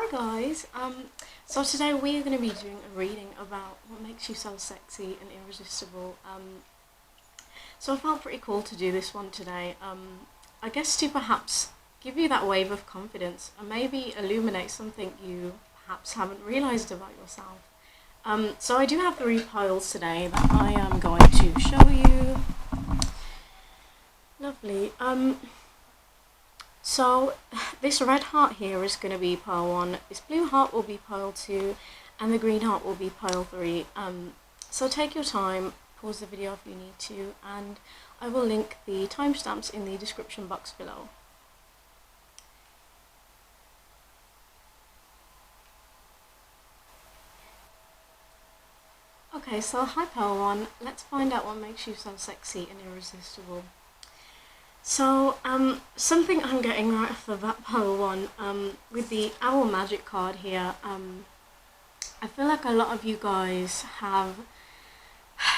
Hi guys, so today we are going to be doing a reading about what makes you so sexy and irresistible. So I felt pretty cool to do this one today, I guess to perhaps give you that wave of confidence and maybe illuminate something you perhaps haven't realised about yourself. So I do have 3 piles today that I am going to show you. Lovely. So this red heart here is going to be pile 1, this blue heart will be pile 2, and the green heart will be pile 3. So take your time, pause the video if you need to, and I will link the timestamps in the description box below. Okay, so hi pile 1, let's find out what makes you so sexy and irresistible. So, something I'm getting right off the bat, pile 1, with the Owl Magic card here, I feel like a lot of you guys have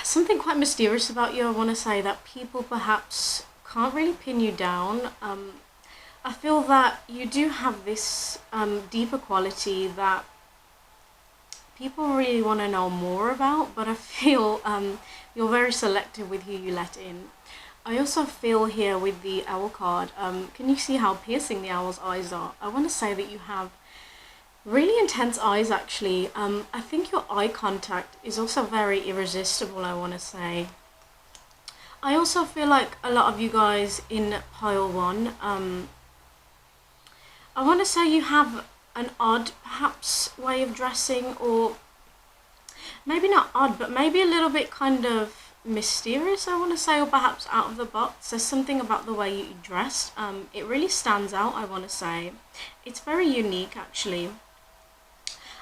something quite mysterious about you. I want to say that people perhaps can't really pin you down. I feel that you do have this deeper quality that people really want to know more about, but I feel you're very selective with who you let in. I also feel here with the owl card, can you see how piercing the owl's eyes are? I want to say that you have really intense eyes actually. I think your eye contact is also very irresistible, I want to say. I also feel like a lot of you guys in pile 1, I want to say you have an odd perhaps way of dressing, or maybe not odd, but maybe a little bit kind of mysterious, I want to say, or perhaps out of the box. There's something about the way you dressed, it really stands out, I want to say. It's very unique actually.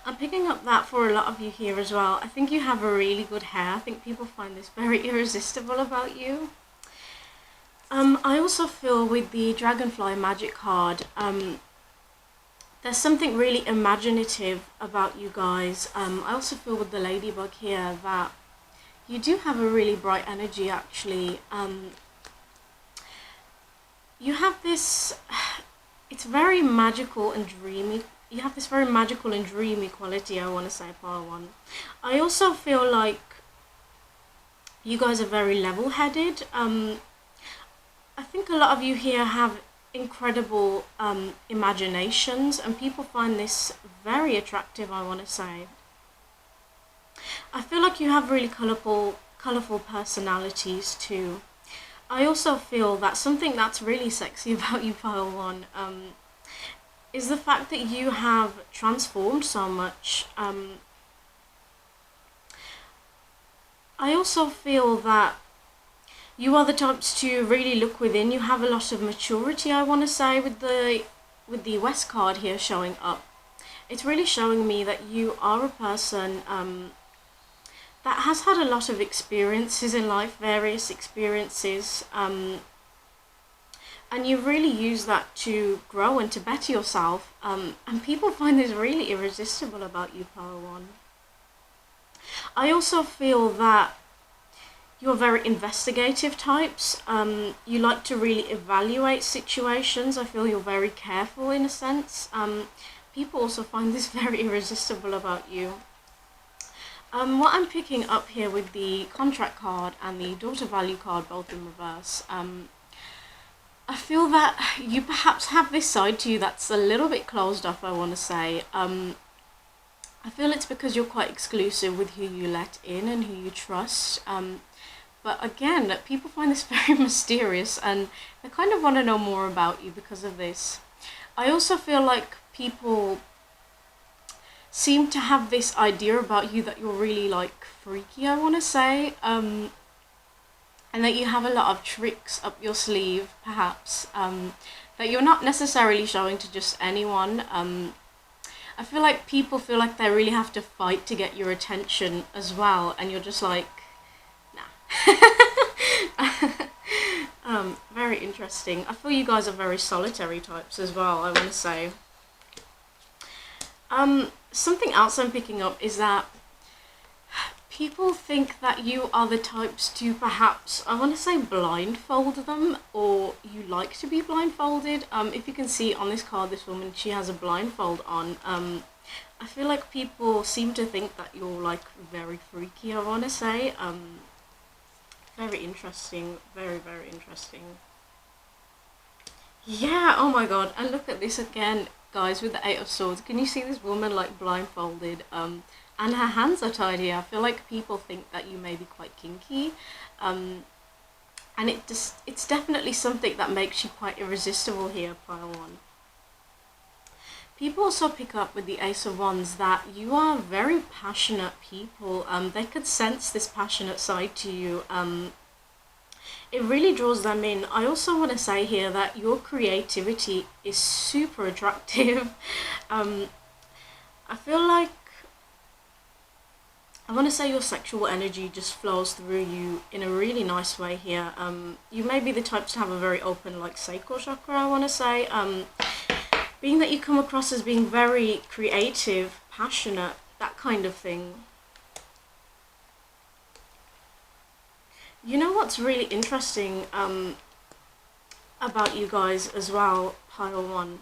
I'm picking up that for a lot of you here as well. I think you have a really good hair. I think people find this very irresistible about you. I also feel with the Dragonfly Magic card, there's something really imaginative about you guys. I also feel with the Ladybug here that you do have a really bright energy actually. You have this, it's very magical and dreamy. You have this very magical and dreamy quality, I want to say, pile 1. I also feel like you guys are very level-headed. I think a lot of you here have incredible imaginations, and people find this very attractive, I want to say. I feel like you have really colourful personalities too. I also feel that something that's really sexy about you, pile 1, is the fact that you have transformed so much. I also feel that you are the types to really look within. You have a lot of maturity, I want to say, with the West card here showing up. It's really showing me that you are a person that has had a lot of experiences in life, various experiences, and you really use that to grow and to better yourself, and people find this really irresistible about you, pile 1. I also feel that you're very investigative types. You like to really evaluate situations. I feel you're very careful in a sense. People also find this very irresistible about you. What I'm picking up here with the contract card and the daughter value card, both in reverse, I feel that you perhaps have this side to you that's a little bit closed off, I want to say. I feel it's because you're quite exclusive with who you let in and who you trust. But again, people find this very mysterious and they kind of want to know more about you because of this. I also feel like people seem to have this idea about you that you're really like freaky, I want to say, and that you have a lot of tricks up your sleeve perhaps, that you're not necessarily showing to just anyone. I feel like people feel like they really have to fight to get your attention as well, and you're just like, nah. Very interesting. I feel you guys are very solitary types as well, I want to say. Something else I'm picking up is that people think that you are the types to perhaps, I want to say, blindfold them, or you like to be blindfolded. If you can see on this card, this woman, she has a blindfold on. I feel like people seem to think that you're like very freaky, I want to say. Very interesting, very, very interesting. Yeah, oh my god, and look at this again, guys, with the Eight of Swords. Can you see this woman like blindfolded? And her hands are tied here. I feel like people think that you may be quite kinky. And it's definitely something that makes you quite irresistible here, pile one. People also pick up with the Ace of Wands that you are very passionate people. They could sense this passionate side to you. It really draws them in. I also want to say here that your creativity is super attractive. I feel like, I want to say your sexual energy just flows through you in a really nice way here. You may be the type to have a very open, like, sacral chakra, I want to say. Being that you come across as being very creative, passionate, that kind of thing. You know what's really interesting about you guys as well, pile one,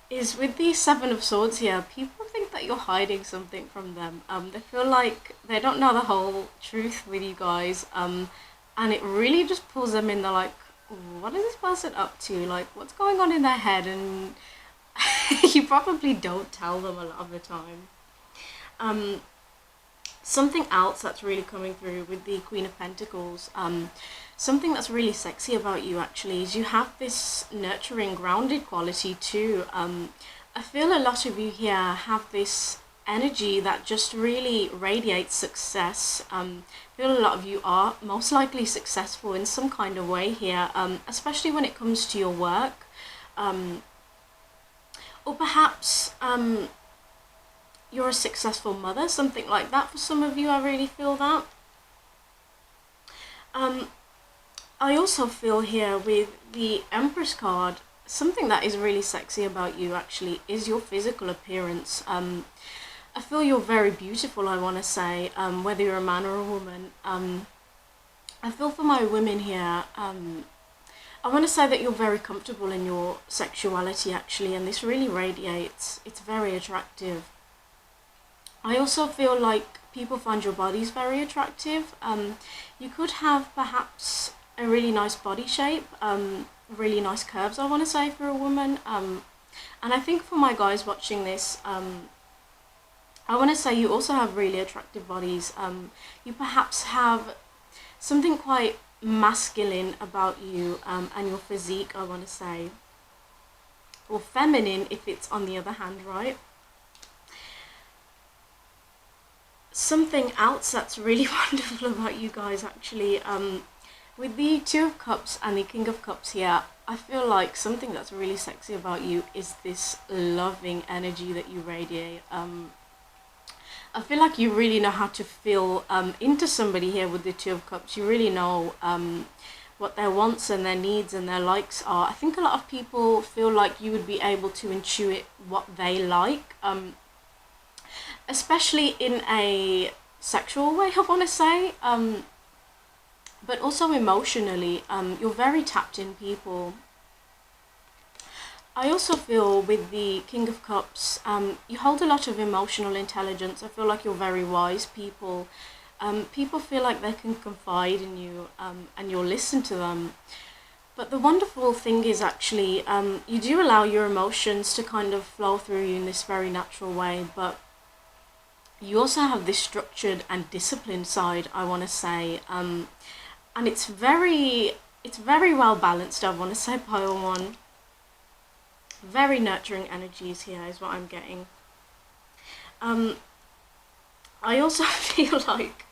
is with the Seven of Swords here, people think that you're hiding something from them. They feel like they don't know the whole truth with you guys, and it really just pulls them in. They're like, what is this person up to? Like, what's going on in their head? And you probably don't tell them a lot of the time. Something else that's really coming through with the Queen of Pentacles, something that's really sexy about you actually, is you have this nurturing, grounded quality too. I feel a lot of you here have this energy that just really radiates success. I feel a lot of you are most likely successful in some kind of way here, especially when it comes to your work. Or perhaps you're a successful mother, something like that for some of you. I really feel that. I also feel here with the Empress card, something that is really sexy about you actually is your physical appearance. I feel you're very beautiful, I want to say, whether you're a man or a woman. I feel for my women here, I want to say that you're very comfortable in your sexuality actually, and this really radiates. It's very attractive. I also feel like people find your bodies very attractive. You could have perhaps a really nice body shape, really nice curves, I want to say, for a woman. And I think for my guys watching this, I want to say you also have really attractive bodies. You perhaps have something quite masculine about you, and your physique, I want to say. Or feminine if it's on the other hand, right? Something else that's really wonderful about you guys actually, with the Two of Cups and the King of Cups here, I feel like something that's really sexy about you is this loving energy that you radiate. I feel like you really know how to feel into somebody here with the Two of Cups. You really know what their wants and their needs and their likes are. I think a lot of people feel like you would be able to intuit what they like, especially in a sexual way, I want to say, but also emotionally. You're very tapped in people. I also feel with the King of Cups, you hold a lot of emotional intelligence. I feel like you're very wise people. People feel like they can confide in you, and you'll listen to them. But the wonderful thing is actually, you do allow your emotions to kind of flow through you in this very natural way, but you also have this structured and disciplined side, I want to say, and it's very well balanced, I want to say, pile one. Very nurturing energies here is what I'm getting. I also feel like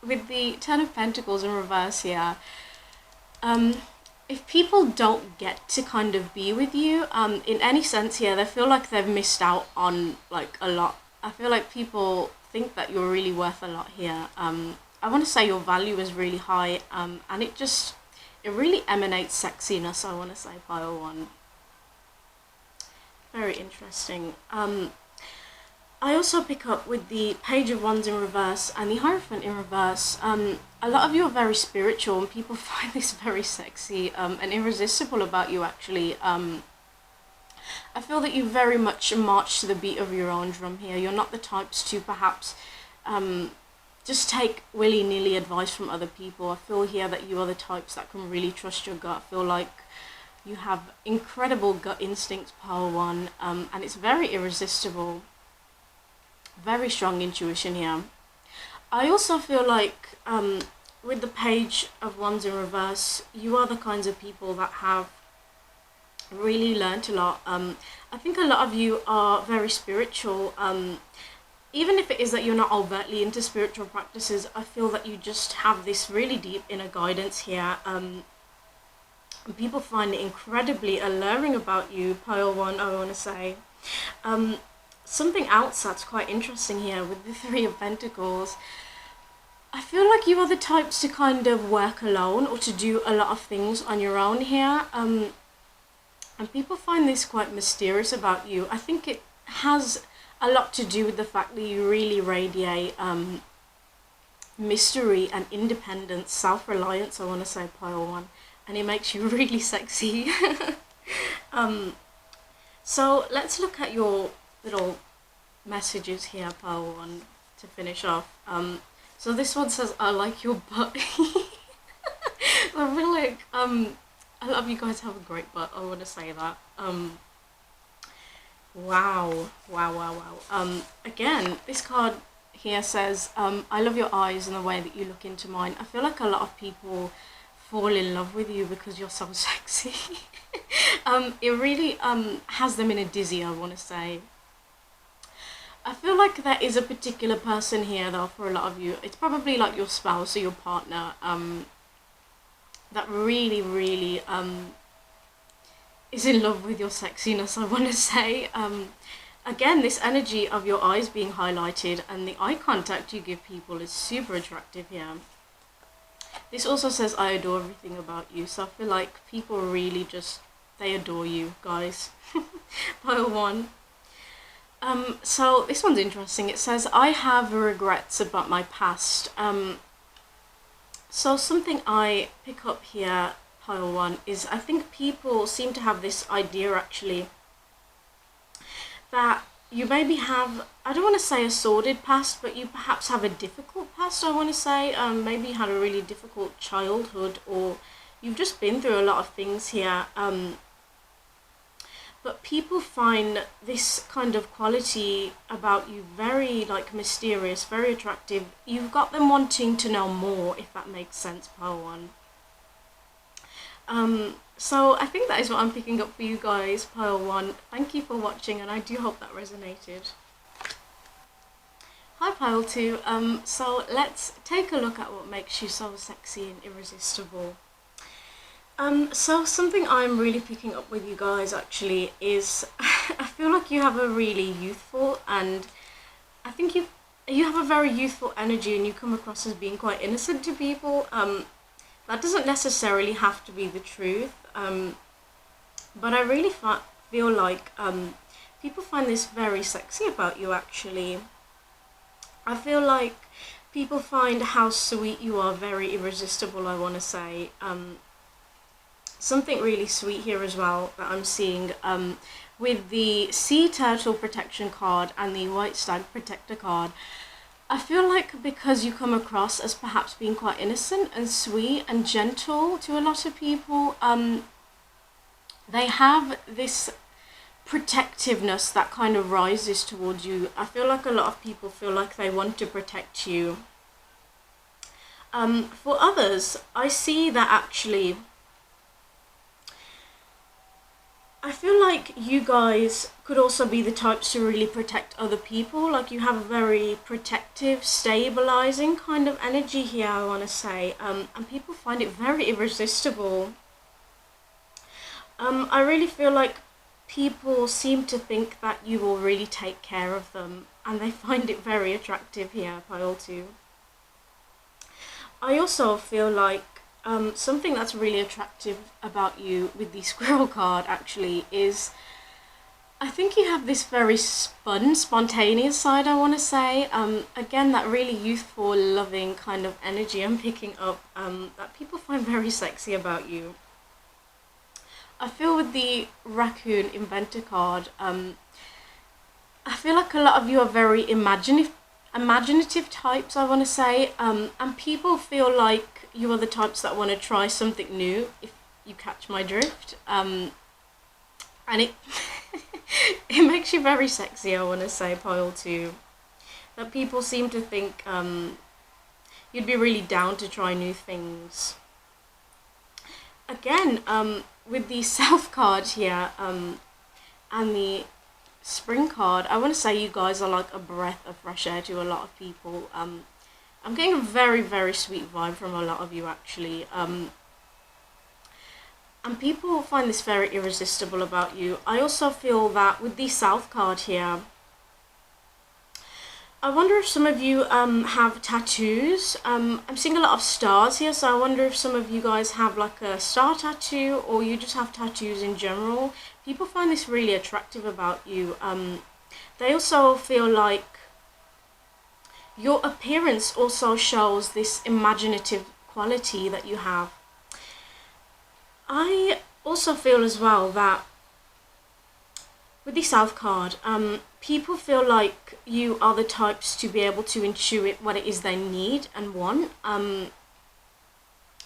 with the Ten of Pentacles in reverse here, if people don't get to kind of be with you in any sense here, they feel like they've missed out on like a lot. I feel like people think that you're really worth a lot here. I want to say your value is really high, and it really emanates sexiness, I want to say, pile one. Very interesting. I also pick up with the Page of Wands in reverse and the Hierophant in reverse. A lot of you are very spiritual and people find this very sexy and irresistible about you actually. I feel that you very much march to the beat of your own drum here. You're not the types to perhaps just take willy-nilly advice from other people. I feel here that you are the types that can really trust your gut. I feel like you have incredible gut instincts, Pile 1, and it's very irresistible. Very strong intuition here. I also feel like with the Page of Wands in reverse, you are the kinds of people that have really learnt a lot. I think a lot of you are very spiritual. Even if it is that you're not overtly into spiritual practices, I feel that you just have this really deep inner guidance here. And people find it incredibly alluring about you, Pile 1, I want to say. Something else that's quite interesting here with the Three of Pentacles. I feel like you are the types to kind of work alone or to do a lot of things on your own here. And people find this quite mysterious about you. I think it has a lot to do with the fact that you really radiate mystery and independence, self-reliance, I want to say, Pile 1. And it makes you really sexy. So let's look at your little messages here, Pile 1, to finish off. So this one says, I like your butt. I feel like I love you guys, have a great butt, I want to say that. Wow. Again, this card here says, I love your eyes and the way that you look into mine. I feel like a lot of people fall in love with you because you're so sexy. It really has them in a dizzy, I want to say. I feel like there is a particular person here though for a lot of you. It's probably like your spouse or your partner that really is in love with your sexiness, I want to say. Again, this energy of your eyes being highlighted and the eye contact you give people is super attractive here. This also says, I adore everything about you. So I feel like people really just, they adore you, guys. Pile 1. So this one's interesting. It says, I have regrets about my past. So something I pick up here, Pile 1, is I think people seem to have this idea actually that you maybe have, I don't want to say a sordid past, but you perhaps have a difficult past, I want to say. Maybe you had a really difficult childhood, or you've just been through a lot of things here. But people find this kind of quality about you very like mysterious, very attractive. You've got them wanting to know more, if that makes sense, Pile 1. So I think that is what I'm picking up for you guys, Pile 1. Thank you for watching, and I do hope that resonated. Hi, Pile 2. So let's take a look at what makes you so sexy and irresistible. So something I'm really picking up with you guys actually is I feel like you have a really youthful, and I think you have a very youthful energy, and you come across as being quite innocent to people. That doesn't necessarily have to be the truth, but I really feel like people find this very sexy about you actually. I feel like people find how sweet you are very irresistible, I want to say. Something really sweet here as well that I'm seeing with the Sea Turtle Protection card and the White Stag Protector card. I feel like because you come across as perhaps being quite innocent and sweet and gentle to a lot of people, they have this protectiveness that kind of rises towards you. I feel like a lot of people feel like they want to protect you. For others, I see that actually I feel like you guys could also be the types to really protect other people. Like you have a very protective, stabilizing kind of energy here, I want to say. And people find it very irresistible. I really feel like people seem to think that you will really take care of them, and they find it very attractive here, Pile 2. I also feel like something that's really attractive about you with the Squirrel card actually is I think you have this very spontaneous side, I want to say. Again, that really youthful, loving kind of energy I'm picking up, that people find very sexy about you. I feel with the raccoon inventor card, I feel like a lot of you are very imaginative types, I want to say, and people feel like you are the types that want to try something new, if you catch my drift. And it it makes you very sexy, I want to say, pile 2. That people seem to think you'd be really down to try new things. Again, with the South card here and the Spring card, I want to say you guys are like a breath of fresh air to a lot of people. I'm getting a very, very sweet vibe from a lot of you, actually. And people find this very irresistible about you. I also feel that with the South card here, I wonder if some of you have tattoos. I'm seeing a lot of stars here, so I wonder if some of you guys have like a star tattoo, or you just have tattoos in general. People find this really attractive about you. They also feel like your appearance also shows this imaginative quality that you have. I also feel as well that with the South card, people feel like you are the types to be able to intuit what it is they need and want,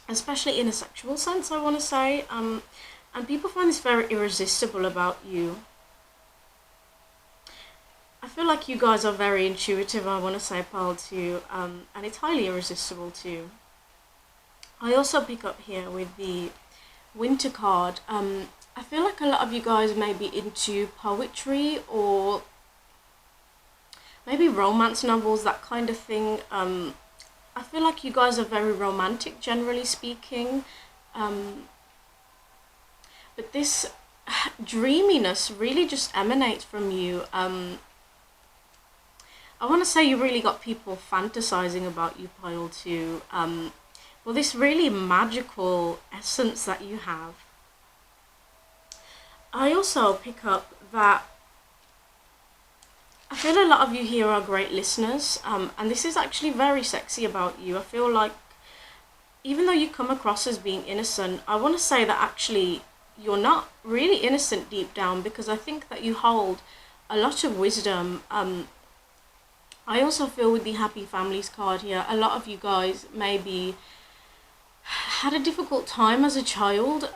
especially in a sexual sense, I want to say, and people find this very irresistible about you. I feel like you guys are very intuitive, I want to say, pile 2, and it's highly irresistible too. I also pick up here with the Winter card. I feel like a lot of you guys may be into poetry or maybe romance novels, that kind of thing. I feel like you guys are very romantic, generally speaking. But this dreaminess really just emanates from you. I want to say you really got people fantasizing about you, pile 2. Well, this really magical essence that you have. I also pick up that I feel a lot of you here are great listeners, and this is actually very sexy about you. I feel like even though you come across as being innocent, I want to say that actually you're not really innocent deep down, because I think that you hold a lot of wisdom. I also feel with the Happy Families card here, a lot of you guys maybe had a difficult time as a child,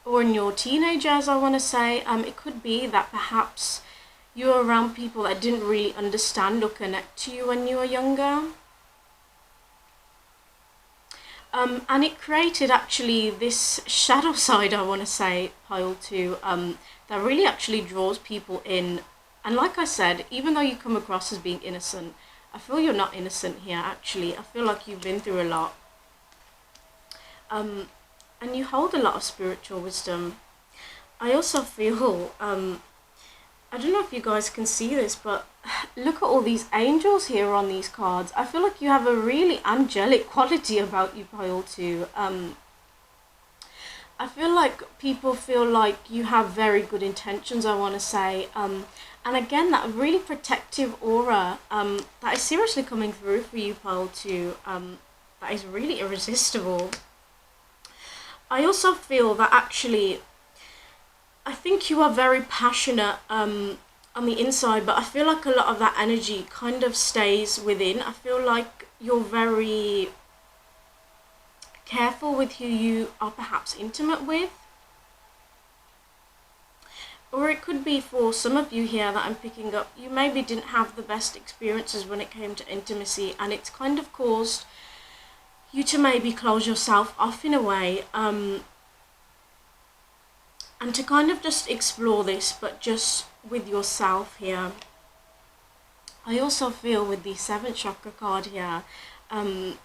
or in your teenage years, I want to say. It could be that perhaps you were around people that didn't really understand or connect to you when you were younger. And it created actually this shadow side, I want to say, pile 2, that really actually draws people in. And like I said, even though you come across as being innocent, I feel you're not innocent here, actually. I feel like you've been through a lot. And you hold a lot of spiritual wisdom. I also feel, I don't know if you guys can see this, but look at all these angels here on these cards. I feel like you have a really angelic quality about you, pile 2. I feel like people feel like you have very good intentions, I want to say. And again, that really protective aura that is seriously coming through for you, pile 2. That is really irresistible. I also feel that actually, I think you are very passionate on the inside, but I feel like a lot of that energy kind of stays within. I feel like you're very careful with who you are perhaps intimate with. Or it could be for some of you here that I'm picking up, you maybe didn't have the best experiences when it came to intimacy, and it's kind of caused you to maybe close yourself off in a way, and to kind of just explore this, but just with yourself here. I also feel with the 7th chakra card here, I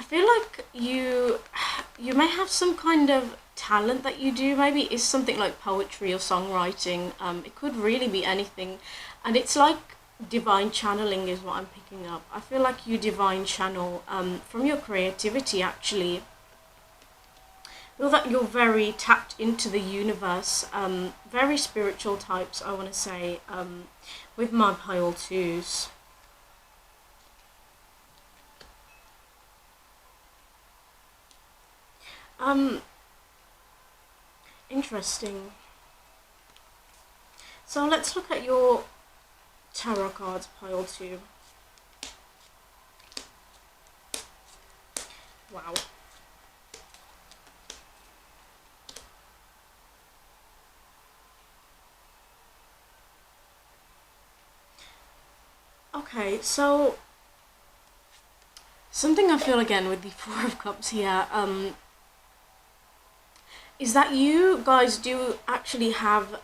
feel like you may have some kind of talent that you do. Maybe it's something like poetry or songwriting. It could really be anything, and it's like divine channeling is what I'm picking up. I feel like you divine channel from your creativity, actually. feel that you're very tapped into the universe, very spiritual types, I want to say, with my pile twos. Interesting. So let's look at your tarot cards, pile two. Wow. Okay, so something I feel again with the Four of Cups here, is that you guys do actually have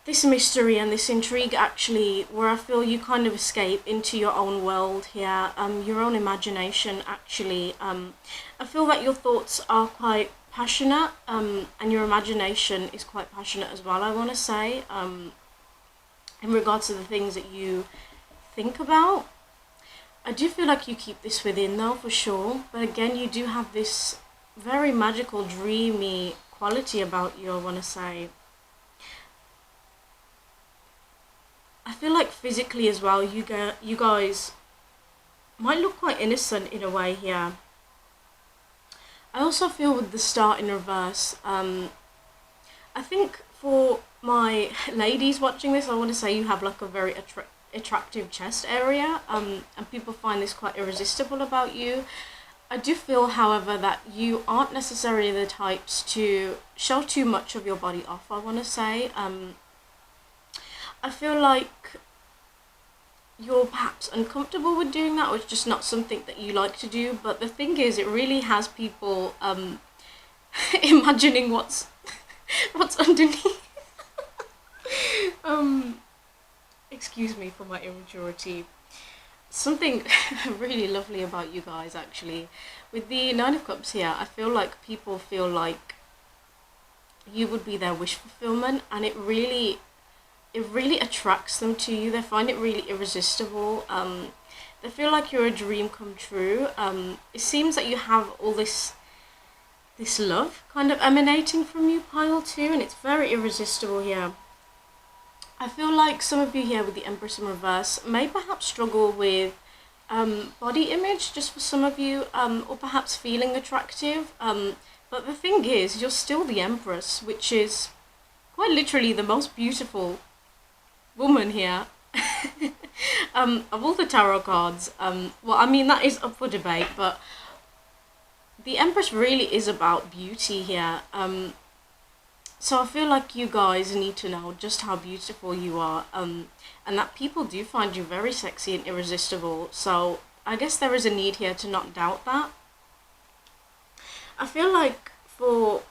this mystery and this intrigue actually, where I feel you kind of escape into your own world here, your own imagination actually. I feel that your thoughts are quite passionate, and your imagination is quite passionate as well, I want to say, in regards to the things that you think about. I do feel like you keep this within though, for sure, but again, you do have this very magical, dreamy quality about you, I want to say. I feel like physically as well, you guys might look quite innocent in a way here. I also feel with the Star in reverse, I think for my ladies watching this, I want to say you have like a very attractive chest area, and people find this quite irresistible about you. I do feel, however, that you aren't necessarily the types to show too much of your body off, I want to say. I feel like you're perhaps uncomfortable with doing that, or it's just not something that you like to do, but the thing is, it really has people imagining what's underneath. Excuse me for my immaturity. Something really lovely about you guys actually. With the Nine of Cups here, I feel like people feel like you would be their wish fulfillment, and it really attracts them to you. They find it really irresistible. They feel like you're a dream come true. It seems that you have all this love kind of emanating from you, pile two, and it's very irresistible here. I feel like some of you here with the Empress in reverse may perhaps struggle with body image, just for some of you, or perhaps feeling attractive. But the thing is, you're still the Empress, which is quite literally the most beautiful woman here. Of all the tarot cards. Well, I mean, that is up for debate, but the Empress really is about beauty here. So I feel like you guys need to know just how beautiful you are, and that people do find you very sexy and irresistible. So I guess there is a need here to not doubt that. I feel like for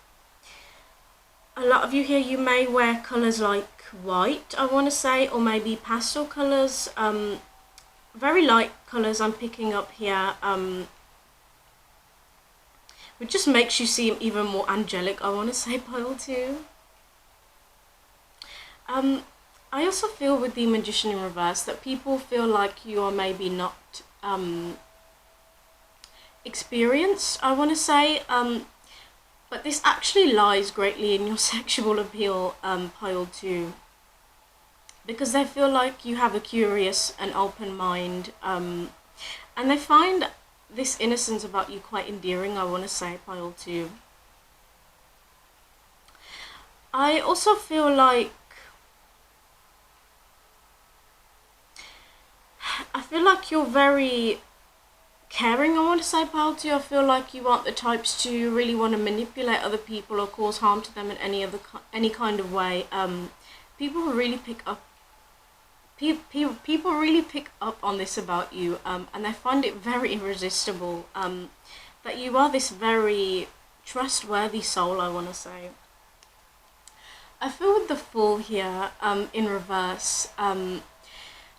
a lot of you here, you may wear colours like white, I want to say, or maybe pastel colours, very light colours I'm picking up here, which just makes you seem even more angelic, I want to say, pile two. I also feel with the Magician in reverse that people feel like you are maybe not experienced, I want to say, but this actually lies greatly in your sexual appeal, pile two, because they feel like you have a curious and open mind, and they find this innocence about you quite endearing, I want to say, pile two. I also feel like you're very caring, I want to say, pile two. I feel like you aren't the types to really want to manipulate other people or cause harm to them in any kind of way. People really pick up people really pick up on this about you, and they find it very irresistible, that you are this very trustworthy soul, I want to say. I feel with the Fool here, in reverse,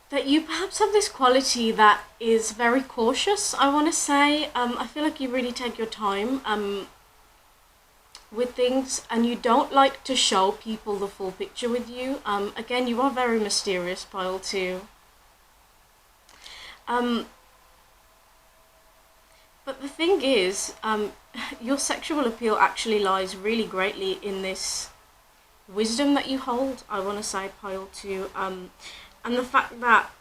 that you perhaps have this quality that is very cautious, I want to say. I feel like you really take your time with things, and you don't like to show people the full picture with you. Again, you are very mysterious, pile two. But the thing is, your sexual appeal actually lies really greatly in this wisdom that you hold, I want to say, pile 2, and the fact that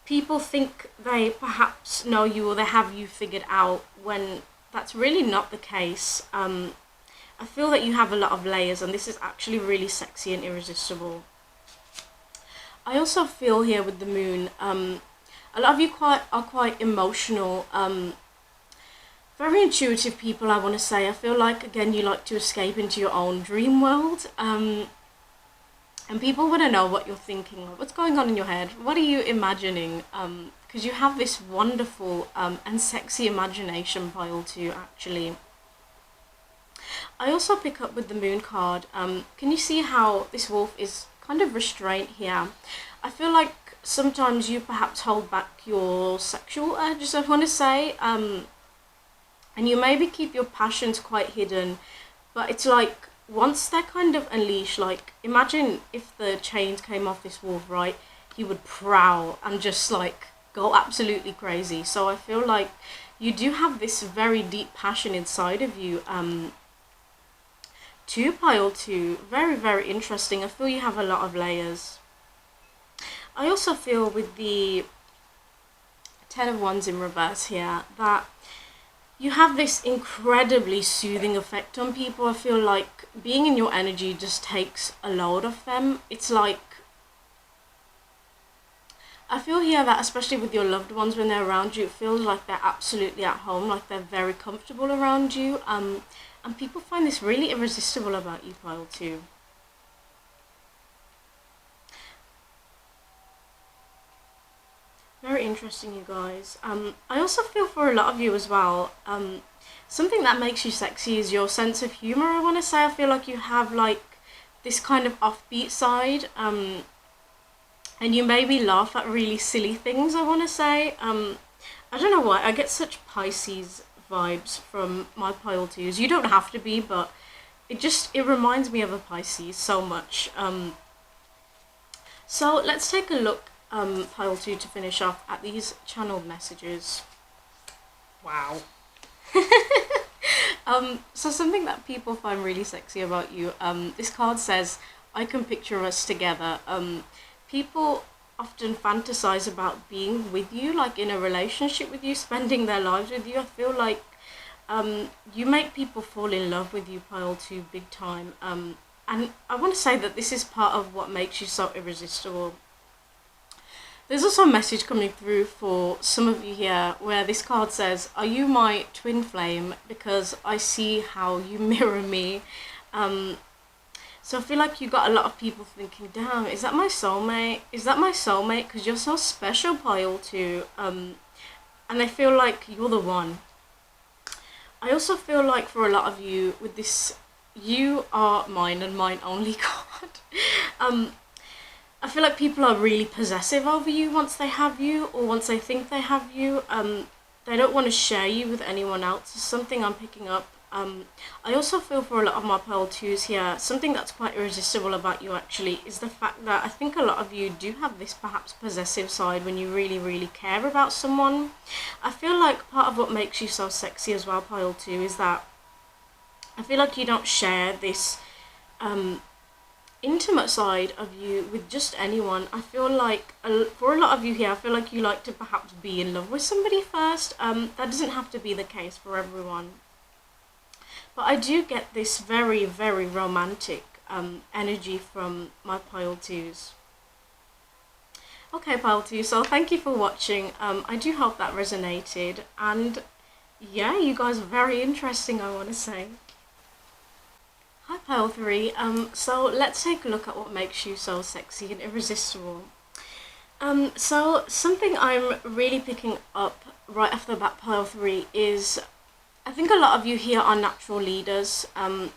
people think they perhaps know you or they have you figured out when that's really not the case. I feel that you have a lot of layers, and this is actually really sexy and irresistible. I also feel here with the moon, a lot of you are quite emotional, very intuitive people, I want to say. I feel like, again, you like to escape into your own dream world, and people want to know what you're thinking, what's going on in your head, what are you imagining, because you have this wonderful and sexy imagination, pile 2, actually. I also pick up with the moon card, can you see how this wolf is kind of restraint here? I feel like sometimes you perhaps hold back your sexual urges, I want to say, and you maybe keep your passions quite hidden, but it's like once they're kind of unleashed, like imagine if the chains came off this wolf, right? He would prowl and just like go absolutely crazy. So I feel like you do have this very deep passion inside of you, to pile 2. Very, very interesting. I feel you have a lot of layers. I also feel with the 10 of Wands in reverse here that you have this incredibly soothing effect on people. I feel like being in your energy just takes a load of them. It's like, I feel here that especially with your loved ones, when they're around you, it feels like they're absolutely at home, like they're very comfortable around you. And people find this really irresistible about you, pile 2. Very interesting, you guys. I also feel for a lot of you as well, something that makes you sexy is your sense of humor, I want to say. I feel like you have like this kind of offbeat side, and you maybe laugh at really silly things, I want to say. I don't know why, I get such Pisces vibes from my pile 2s. You don't have to be, but it reminds me of a Pisces so much. So let's take a look, pile 2, to finish off, at these channeled messages. Wow. So something that people find really sexy about you, this card says, I can picture us together. People often fantasize about being with you, like in a relationship with you, spending their lives with you. I feel like you make people fall in love with you, pile 2, big time. And I want to say that this is part of what makes you so irresistible. There's also a message coming through for some of you here where this card says, are you my twin flame? Because I see how you mirror me. So I feel like you got a lot of people thinking, damn, is that my soulmate? Is that my soulmate? Because you're so special, pile 2. And I feel like you're the one. I also feel like for a lot of you with this, you are mine and mine only card. I feel like people are really possessive over you once they have you, or once they think they have you. They don't want to share you with anyone else. It's something I'm picking up. I also feel for a lot of my pile 2s here, something that's quite irresistible about you actually is the fact that I think a lot of you do have this perhaps possessive side when you really, really care about someone. I feel like part of what makes you so sexy as well, pile 2, is that I feel like you don't share this intimate side of you with just anyone. I feel like for a lot of you here, I feel like you like to perhaps be in love with somebody first. That doesn't have to be the case for everyone. But I do get this very, very romantic energy from my pile 2s. Okay, pile 2, so thank you for watching. I do hope that resonated. And yeah, you guys are very interesting, I want to say. Hi pile 3, so let's take a look at what makes you so sexy and irresistible. So something I'm really picking up right off the bat, pile 3, is I think a lot of you here are natural leaders. I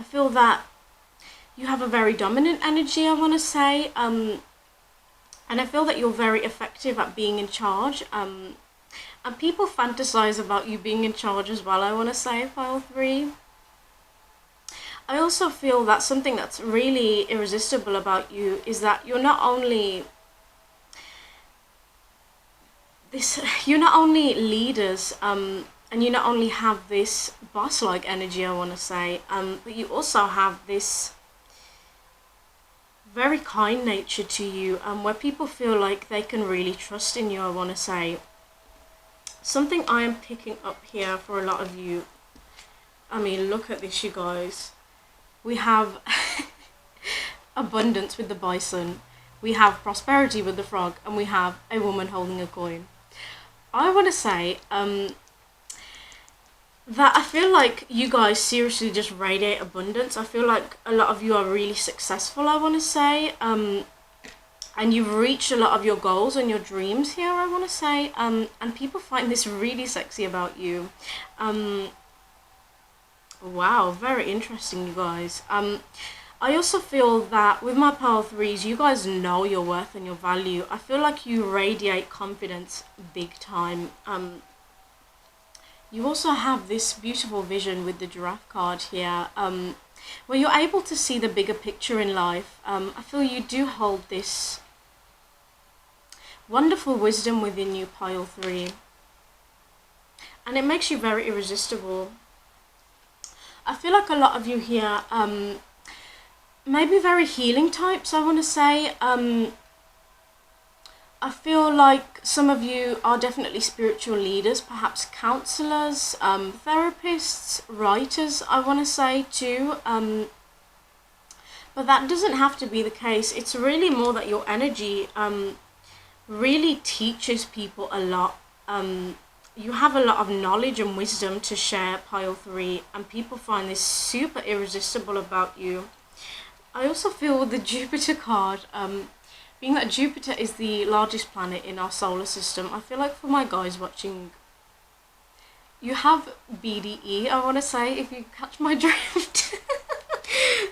feel that you have a very dominant energy, I want to say, and I feel that you're very effective at being in charge, and people fantasize about you being in charge as well, I want to say, pile 3. I also feel that something that's really irresistible about you is that you're not only this, you not only leaders, and you not only have this boss-like energy, I want to say, but you also have this very kind nature to you, where people feel like they can really trust in you, I want to say. Something I am picking up here for a lot of you, I mean, look at this, you guys. We have abundance with the bison, we have prosperity with the frog, and we have a woman holding a coin. I want to say that I feel like you guys seriously just radiate abundance. I feel like a lot of you are really successful, I want to say, and you've reached a lot of your goals and your dreams here, I want to say, and people find this really sexy about you. Wow, very interesting, you guys. I also feel that with my pile 3s, you guys know your worth and your value. I feel like you radiate confidence big time. You also have this beautiful vision with the giraffe card here, where you're able to see the bigger picture in life. I feel you do hold this wonderful wisdom within you, pile 3. And it makes you very irresistible. I feel like a lot of you here, maybe very healing types, I want to say. I feel like some of you are definitely spiritual leaders, perhaps counselors, therapists, writers, I want to say too. But that doesn't have to be the case. It's really more that your energy really teaches people a lot. You have a lot of knowledge and wisdom to share, pile 3, and people find this super irresistible about you. I also feel with the Jupiter card, being that Jupiter is the largest planet in our solar system, I feel like for my guys watching, you have BDE, I want to say, if you catch my drift.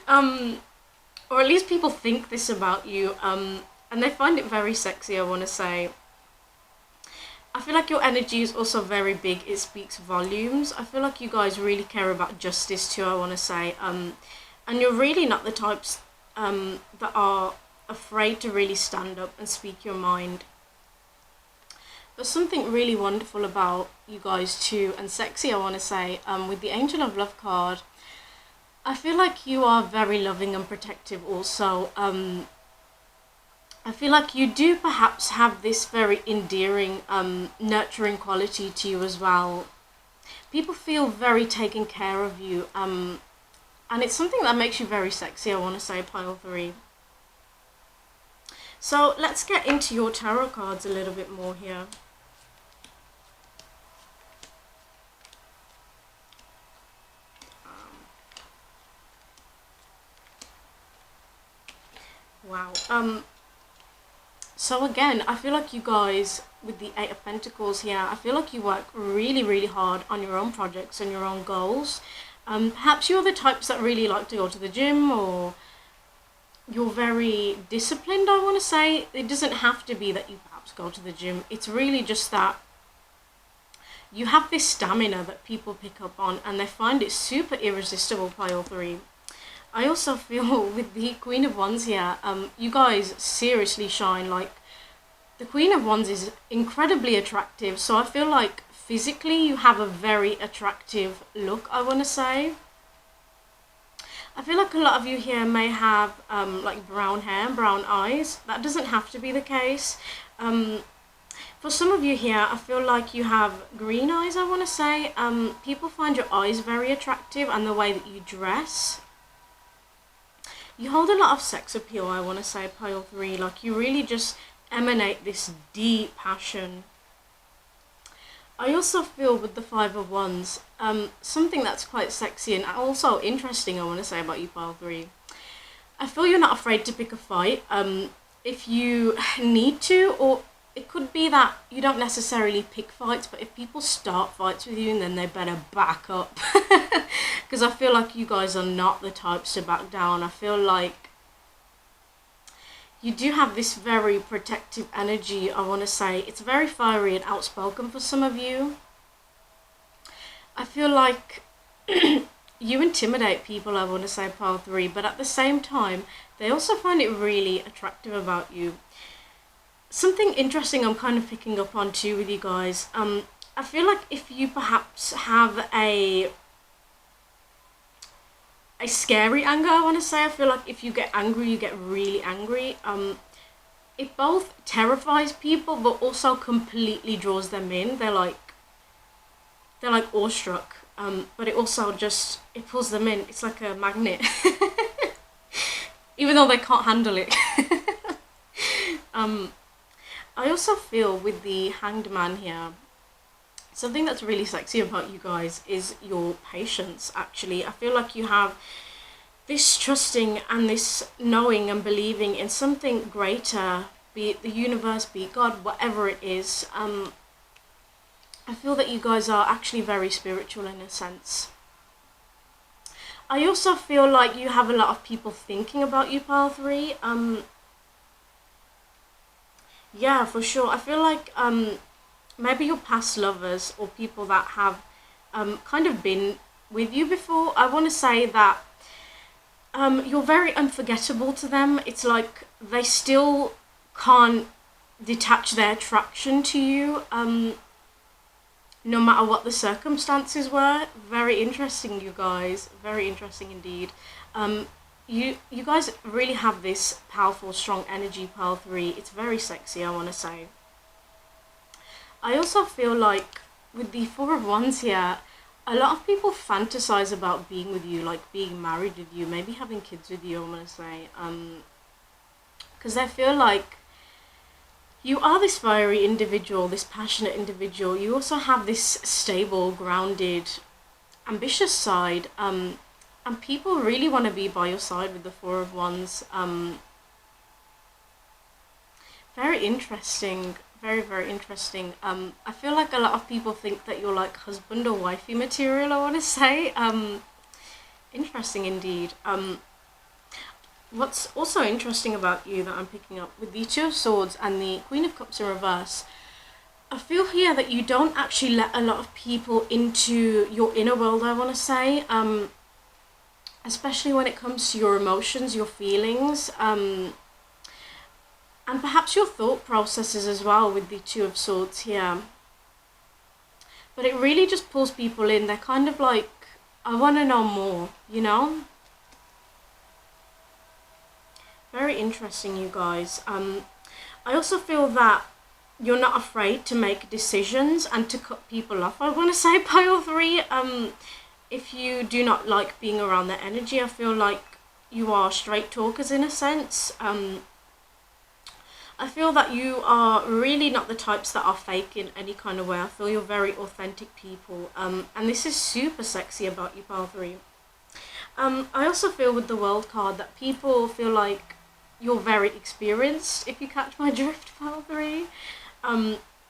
Or at least people think this about you, and they find it very sexy, I want to say. I feel like your energy is also very big. It speaks volumes. I feel like you guys really care about justice too, I want to say. And you're really not the types that are afraid to really stand up and speak your mind. But something really wonderful about you guys too, and sexy, I want to say, with the Angel of Love card, I feel like you are very loving and protective also. I feel like you do perhaps have this very endearing, nurturing quality to you as well. People feel very taken care of you, and it's something that makes you very sexy, I want to say, pile 3. So let's get into your tarot cards a little bit more here. Wow. So again, I feel like you guys, with the 8 of Pentacles here, I feel like you work really, really hard on your own projects and your own goals. Perhaps you're the types that really like to go to the gym, or you're very disciplined, I want to say. It doesn't have to be that you perhaps go to the gym. It's really just that you have this stamina that people pick up on, and they find it super irresistible, pile 3. I also feel with the Queen of Wands here, you guys seriously shine. Like, the Queen of Wands is incredibly attractive, so I feel like physically you have a very attractive look, I want to say. I feel like a lot of you here may have like brown hair and brown eyes. That doesn't have to be the case. For some of you here, I feel like you have green eyes, I want to say. People find your eyes very attractive, and the way that you dress. You hold a lot of sex appeal, I want to say, pile 3. Like, you really just emanate this deep passion. I also feel with the 5 of Wands, something that's quite sexy and also interesting, I want to say, about you, pile 3. I feel you're not afraid to pick a fight if you need to, or it could be that you don't necessarily pick fights, but if people start fights with you, then they better back up. Because I feel like you guys are not the types to back down. I feel like you do have this very protective energy, I want to say. It's very fiery and outspoken for some of you. I feel like you intimidate people, I want to say, pile 3, but at the same time, they also find it really attractive about you. something interesting I'm kind of picking up on too with you guys. I feel like if you perhaps have a scary anger, I want to say, I feel like if you get angry, you get really angry. It both terrifies people, but also completely draws them in. They're like awestruck. But it also just, it pulls them in. It's like a magnet. Even though they can't handle it. I also feel with the Hanged Man here, something that's really sexy about you guys is your patience, actually. I feel like you have this trusting and this knowing and believing in something greater, be it the universe, be it God, whatever it is. I feel that you guys are actually very spiritual in a sense. I also feel like you have a lot of people thinking about you, pile 3. Yeah, for sure. I feel like maybe your past lovers or people that have kind of been with you before, I want to say that you're very unforgettable to them. It's like they still can't detach their attraction to you, no matter what the circumstances were. Very interesting, you guys. Very interesting indeed. You guys really have this powerful, strong energy, pile 3. It's very sexy, I want to say. I also feel like with the 4 of Wands here, a lot of people fantasize about being with you, like being married with you, maybe having kids with you, I want to say. Because they feel like you are this fiery individual, this passionate individual. You also have this stable, grounded, ambitious side. And people really want to be by your side with the 4 of Wands. Very interesting. Very, very interesting. I feel like a lot of people think that you're like husband or wifey material, I want to say. Interesting indeed. What's also interesting about you that I'm picking up with the 2 of Swords and the Queen of Cups in reverse, I feel here that you don't actually let a lot of people into your inner world, I want to say. Especially when it comes to your emotions, your feelings, and perhaps your thought processes as well with the 2 of Swords here. But it really just pulls people in. They're kind of like, I want to know more, you know? Very interesting, you guys. I also feel that you're not afraid to make decisions and to cut people off, I want to say, pile 3. If you do not like being around their energy, I feel like you are straight talkers in a sense. I feel that you are really not the types that are fake in any kind of way. I feel you're very authentic people. And this is super sexy about you, pile 3. I also feel with the World card that people feel like you're very experienced, if you catch my drift, pile 3.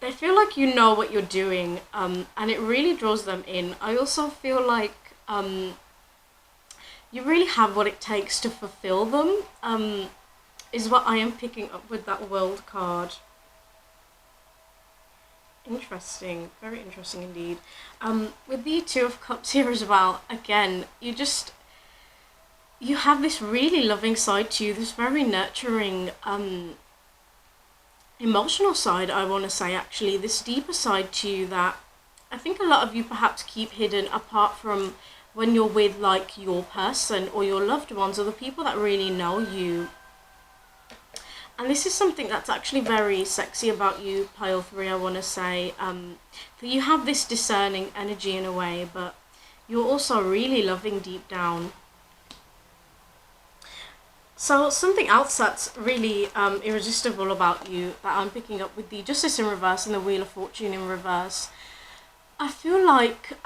They feel like you know what you're doing, and it really draws them in. I also feel like you really have what it takes to fulfill them, is what I am picking up with that World card. Interesting, very interesting indeed. With the 2 of Cups here as well, again, you have this really loving side to you, this very nurturing, emotional side, I want to say, actually, this deeper side to you that I think a lot of you perhaps keep hidden, apart from when you're with like your person or your loved ones or the people that really know you. And this is something that's actually very sexy about you, pile 3, I want to say. That you have this discerning energy in a way, but you're also really loving deep down. So something else that's really irresistible about you that I'm picking up with the Justice in reverse and the Wheel of Fortune in reverse, I feel like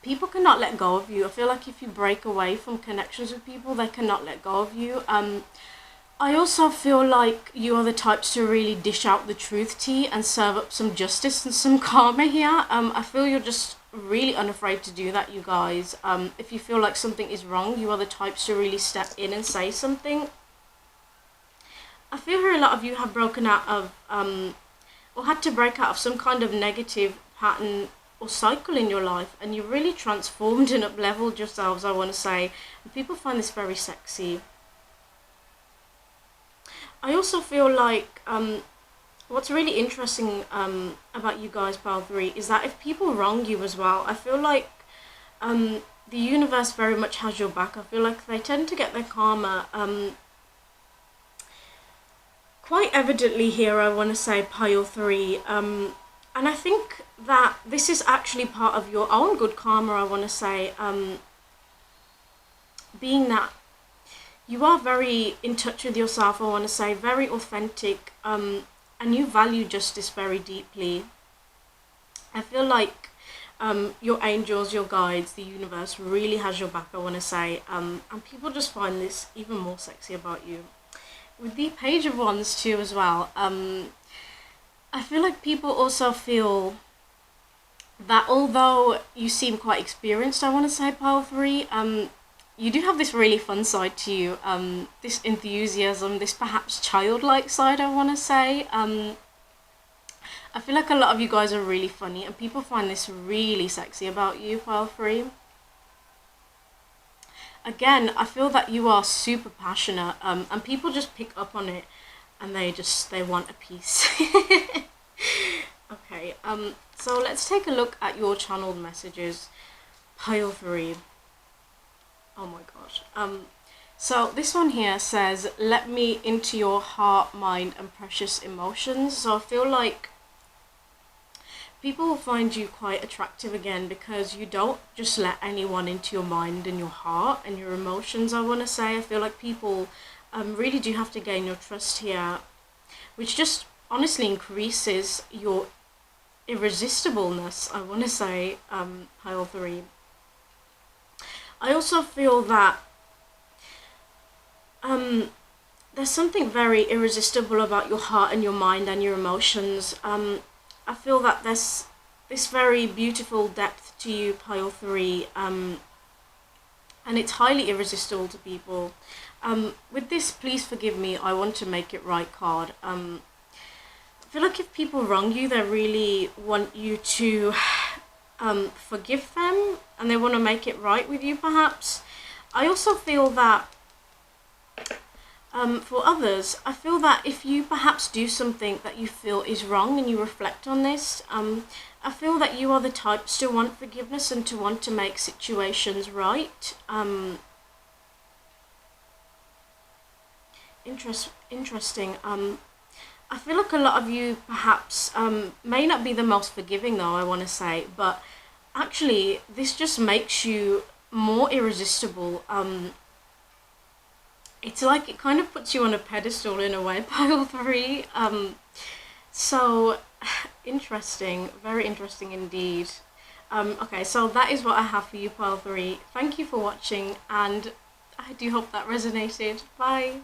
people cannot let go of you. I feel like if you break away from connections with people, they cannot let go of you. I also feel like you are the types to really dish out the truth tea and serve up some justice and some karma here. I feel you're just really unafraid to do that, you guys. If you feel like something is wrong, you are the types to really step in and say something. I feel here a lot of you have broken out of or had to break out of some kind of negative pattern or cycle in your life, and you really transformed and up-leveled yourselves, I want to say, and people find this very sexy. I also feel like what's really interesting about you guys, pile 3, is that if people wrong you as well, I feel like the universe very much has your back. I feel like they tend to get their karma quite evidently here, I want to say, pile 3. And I think that this is actually part of your own good karma, I want to say, being that you are very in touch with yourself, I want to say, very authentic, and you value justice very deeply. I feel like your angels, your guides, the universe really has your back, I want to say, and people just find this even more sexy about you. With the Page of Wands too as well, I feel like people also feel that although you seem quite experienced, I want to say, pile 3, you do have this really fun side to you, this enthusiasm, this perhaps childlike side, I want to say. I feel like a lot of you guys are really funny, and people find this really sexy about you, pile 3. Again, I feel that you are super passionate, and people just pick up on it, and they want a piece. Okay, so let's take a look at your channeled messages, pile 3. Oh my gosh. So this one here says, let me into your heart, mind, and precious emotions. So I feel like people will find you quite attractive again, because you don't just let anyone into your mind and your heart and your emotions, I want to say. I feel like people really do have to gain your trust here, which just honestly increases your irresistibleness, I want to say, pile 3. I also feel that there's something very irresistible about your heart and your mind and your emotions. I feel that there's this very beautiful depth to you, pile 3, and it's highly irresistible to people. With this Please Forgive Me, I Want to Make It Right card, I feel like if people wrong you, they really want you to forgive them, and they want to make it right with you, perhaps. I also feel that for others, I feel that if you perhaps do something that you feel is wrong and you reflect on this, I feel that you are the types to want forgiveness and to want to make situations right. Interesting. I feel like a lot of you perhaps may not be the most forgiving, though, I want to say, but actually this just makes you more irresistible. It's like it kind of puts you on a pedestal in a way, pile 3. So interesting, very interesting indeed. Okay, so that is what I have for you, pile 3. Thank you for watching, and I do hope that resonated. Bye.